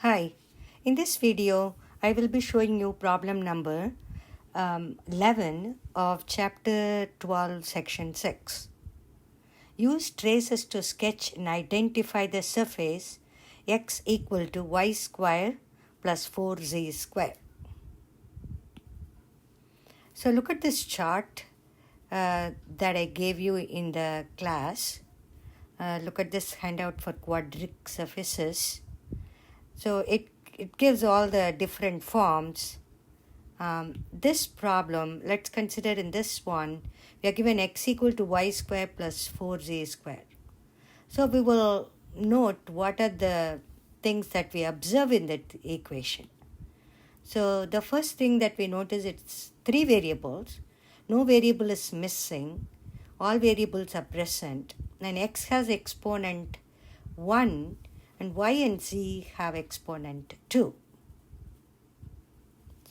Hi, in this video I will be showing you problem number 11 of chapter 12 section 6. Use traces to sketch and identify the surface x equal to y square plus 4z square. So look at this chart that I gave you in the class. Look at this handout for quadric surfaces. So it gives all the different forms. This problem, let's consider in this one, we are given x equal to y square plus 4z square. So we will note what are the things that we observe in that equation. So the first thing that we notice, it's three variables. No variable is missing. All variables are present. And x has exponent 1 and y and z have exponent 2.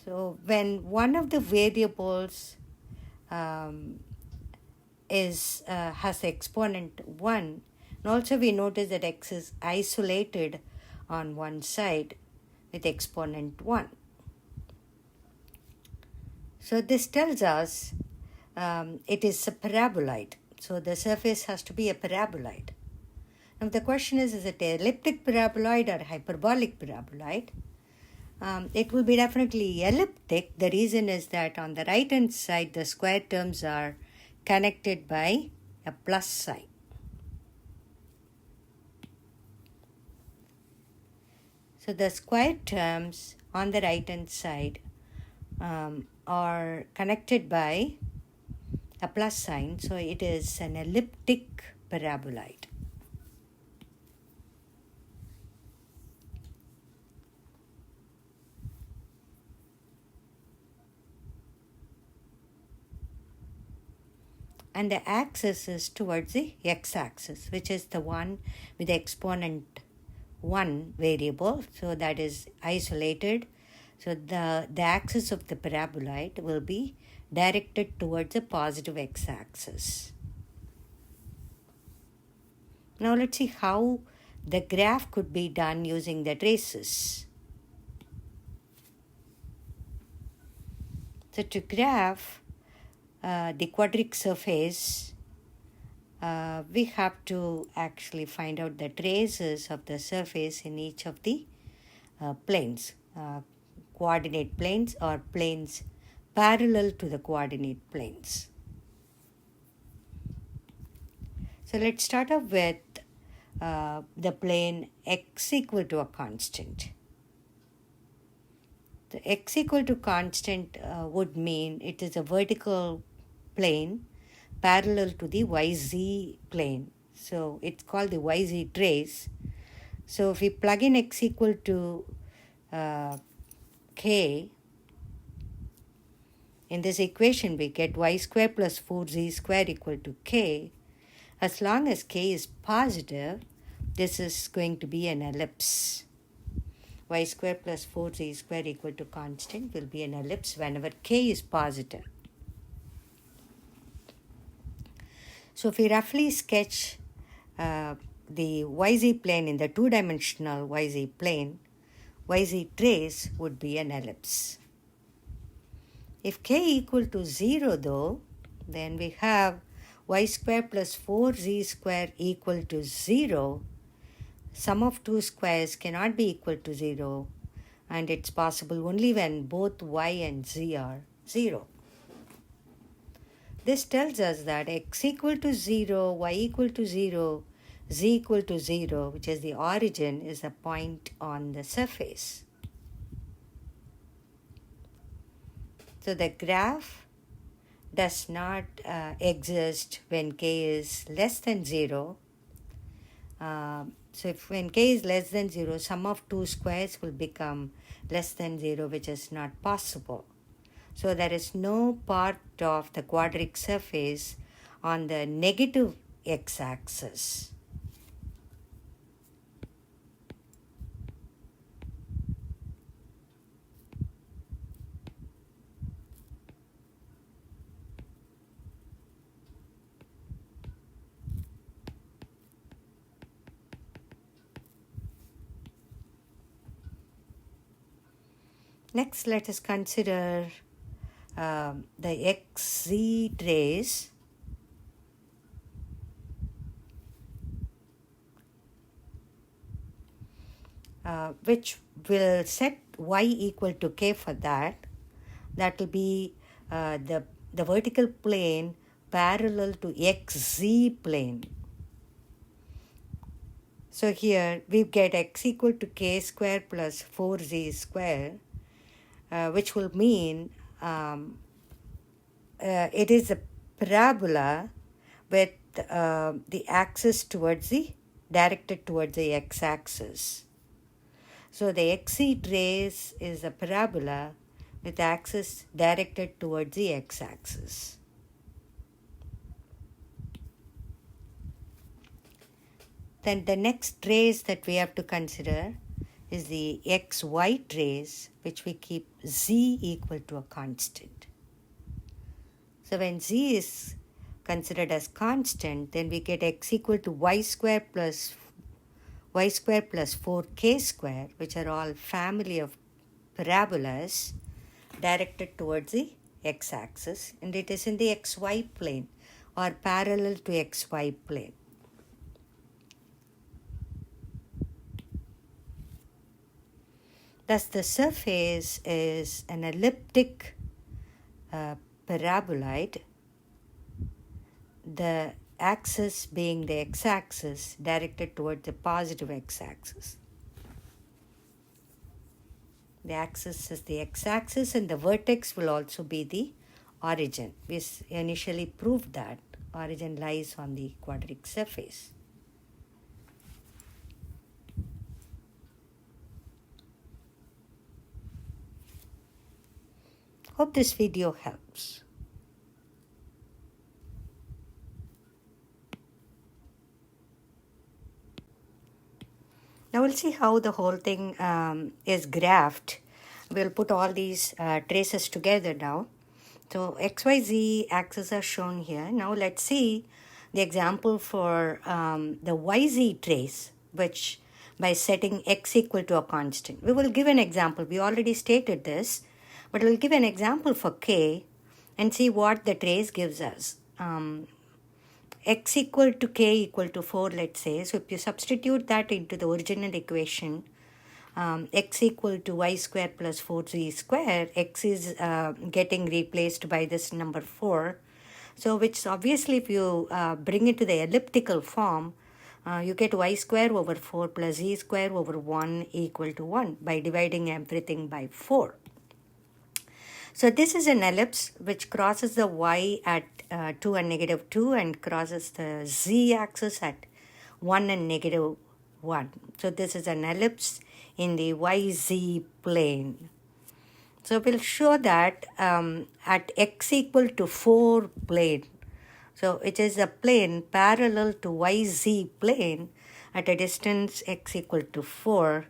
So when one of the variables has exponent 1, and also we notice that x is isolated on one side with exponent 1. So this tells us it is a paraboloid. So the surface has to be a paraboloid. Now the question is it an elliptic paraboloid or hyperbolic paraboloid? It will be definitely elliptic. The reason is that on the right hand side the square terms are connected by a plus sign. So the square terms on the right hand side are connected by a plus sign. So it is an elliptic paraboloid. And the axis is towards the x-axis, which is the one with the exponent 1 variable, so that is isolated. So the axis of the paraboloid will be directed towards the positive x-axis. Now let's see how the graph could be done using the traces. So to graph the quadric surface, we have to actually find out the traces of the surface in each of the planes, coordinate planes or planes parallel to the coordinate planes. So let's start off with the plane x equal to a constant. The x equal to constant would mean it is a vertical plane parallel to the YZ plane. So it's called the YZ trace. So if we plug in x equal to k, in this equation we get y square plus 4z square equal to k. As long as k is positive, this is going to be an ellipse. Y square plus 4z square equal to constant will be an ellipse whenever k is positive. So if we roughly sketch the YZ plane in the two-dimensional YZ plane, YZ trace would be an ellipse. If k equal to 0 though, then we have y square plus 4z square equal to 0. Sum of two squares cannot be equal to 0, and it's possible only when both y and z are 0. This tells us that x equal to 0, y equal to 0, z equal to 0, which is the origin, is a point on the surface. So the graph does not exist when k is less than 0. So if when k is less than 0, sum of two squares will become less than 0, which is not possible. So there is no part of the quadric surface on the negative x-axis. Next, let us consider the xz trace which will set y equal to k for that. That will be the vertical plane parallel to xz plane. So here we get x equal to k square plus 4z square, which will mean it is a parabola with the axis directed towards the x-axis. So the xz trace is a parabola with axis directed towards the x-axis. Then the next trace that we have to consider is the xy trace, which we keep z equal to a constant. So when z is considered as constant, then we get x equal to y square plus 4k square, which are all family of parabolas directed towards the x-axis, and it is in the xy plane or parallel to xy plane. Thus, the surface is an elliptic paraboloid, the axis being the x-axis directed toward the positive x-axis. The axis is the x-axis and the vertex will also be the origin. We initially proved that origin lies on the quadric surface. Hope this video helps. Now we'll see how the whole thing is graphed. We'll put all these traces together now. So XYZ axes are shown here. Now let's see the example for the YZ trace, which by setting x equal to a constant. We will give an example. We already stated this, but we'll give an example for k and see what the trace gives us. X equal to k equal to 4, let's say. So if you substitute that into the original equation, x equal to y square plus 4z square, x is getting replaced by this number 4. So which obviously if you bring it to the elliptical form, you get y square over 4 plus z square over 1 equal to 1 by dividing everything by 4. So this is an ellipse which crosses the y at 2 and negative 2 and crosses the z-axis at 1 and negative 1. So this is an ellipse in the yz plane. So we'll show that at x equal to 4 plane. So it is a plane parallel to yz plane at a distance x equal to 4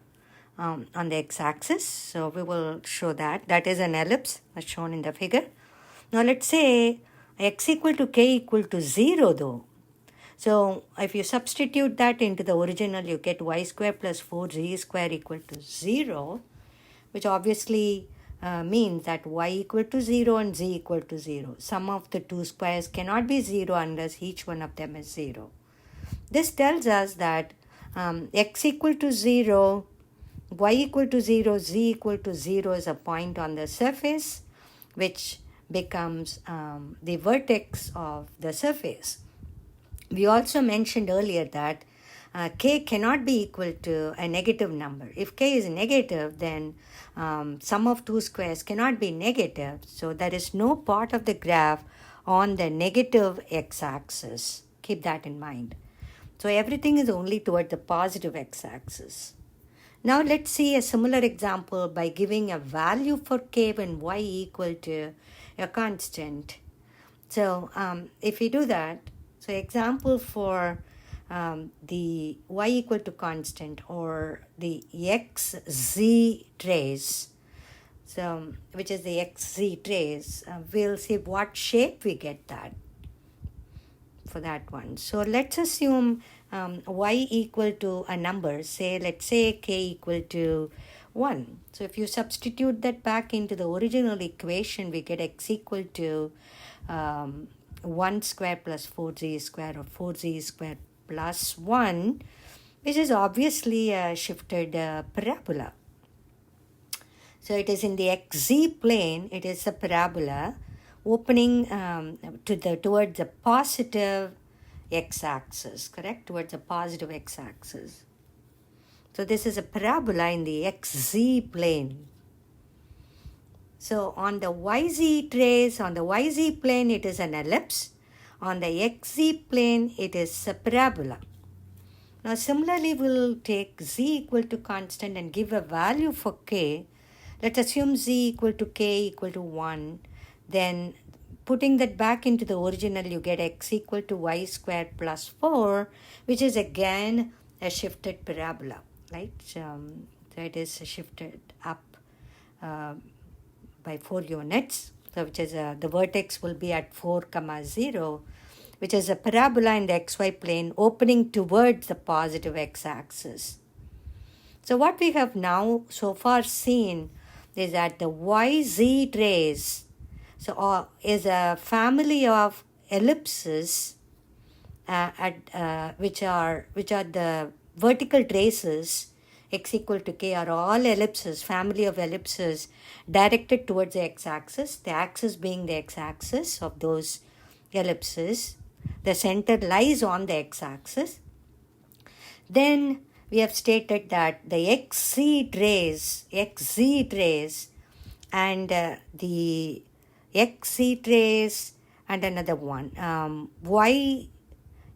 on the x-axis. So we will show that. That is an ellipse as shown in the figure. Now let's say x equal to k equal to 0 though. So if you substitute that into the original, you get y square plus 4z square equal to 0, which obviously means that y equal to 0 and z equal to 0. Sum of the two squares cannot be 0 unless each one of them is 0. This tells us that x equal to 0, y equal to 0, z equal to 0 is a point on the surface which becomes the vertex of the surface. We also mentioned earlier that k cannot be equal to a negative number. If k is negative, then sum of two squares cannot be negative. So there is no part of the graph on the negative x-axis. Keep that in mind. So everything is only toward the positive x-axis. Now let's see a similar example by giving a value for k when y equal to a constant. So if we do that, so example for the y equal to constant or the xz trace, so which is the xz trace, we'll see what shape we get that for that one. So let's assume y equal to a number, say let's say k equal to 1. So if you substitute that back into the original equation, we get x equal to 1 square plus 4z square, or 4z square plus 1, which is obviously a shifted parabola. So it is in the xz plane, it is a parabola opening towards the positive x-axis, correct? Towards the positive x-axis. So this is a parabola in the xz plane. So on the yz trace, on the yz plane, it is an ellipse. On the xz plane, it is a parabola. Now similarly, we'll take z equal to constant and give a value for k. Let's assume z equal to k equal to 1. Then putting that back into the original, you get x equal to y squared plus 4, which is again a shifted parabola, right? So it is shifted up by 4 units, so which is the vertex will be at 4, 0, which is a parabola in the xy plane opening towards the positive x-axis. So what we have now so far seen is that the yz trace is a family of ellipses which are the vertical traces. X equal to k are all ellipses, family of ellipses directed towards the x-axis, the axis being the x-axis of those ellipses. The center lies on the x-axis. Then we have stated that the xz trace and the xz trace and another one, y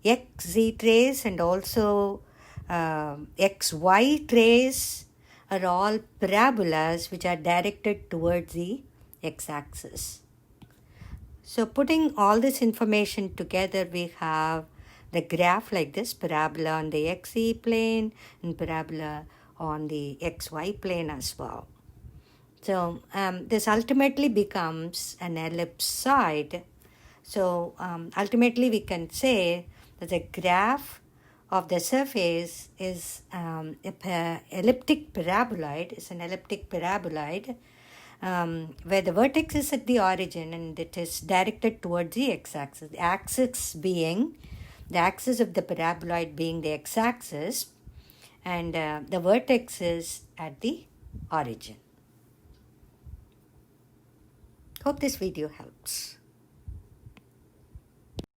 xz trace and also xy trace are all parabolas which are directed towards the x-axis. So putting all this information together, we have the graph like this: parabola on the xz plane and parabola on the xy plane as well. So this ultimately becomes an ellipsoid. So ultimately we can say that the graph of the surface is elliptic paraboloid. It's an elliptic paraboloid where the vertex is at the origin and it is directed towards the x-axis. The axis of the paraboloid being the x-axis, and the vertex is at the origin. Hope this video helps.